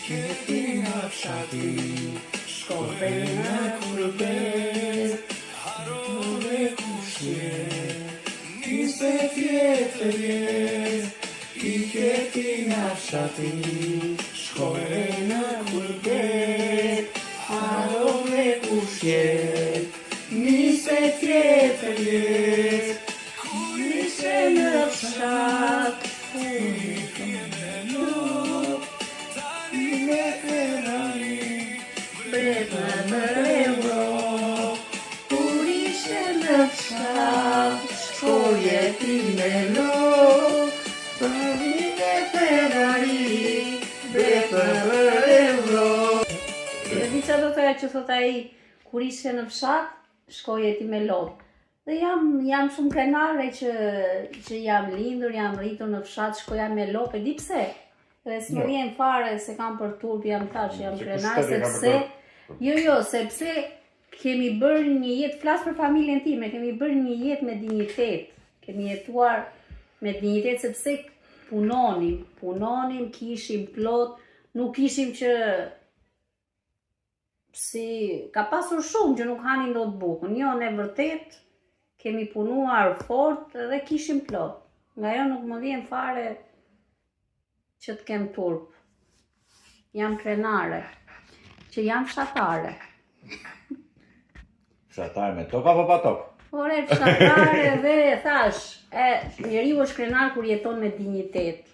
Keti nga fshati, shkove në kurbet, harove kushje, 20 vjetë vjet. I keti nga fshati, shkove në kurbet, harove kushje, 20 vjetë vjet. Kur ishe në fshat, në Evropë, kur ishe në fshat, shkoje ti me lo, përvine Ferrari, për Evropë. Di që do të që thot ai, kur ishe në fshat, shkoje ti me lo. Dhe jam shumë krenare që jam lindur, jam rritur në fshat, shkoja me lo, e di pse? Dhe s'më vjen fare se kam për turp, jam tash, jam krenare, sepse sepse kemi bërë një jetë, flas për familjen time, kemi bërë një jetë me dinjitet, kemi jetuar me dinjitet sepse punonim, kishim plot, nuk kishim që ka pasur shumë që nuk hanin dot bukën, jo ne vërtet kemi punuar fort dhe kishim plot, nga jo nuk më vjen fare që të kem turp, jam krenare. Që jam fshatare. Fshatare me tok apo pa tok? Ore, fshatare dhe thash, njeriu është krenar kur jeton me dinjitet.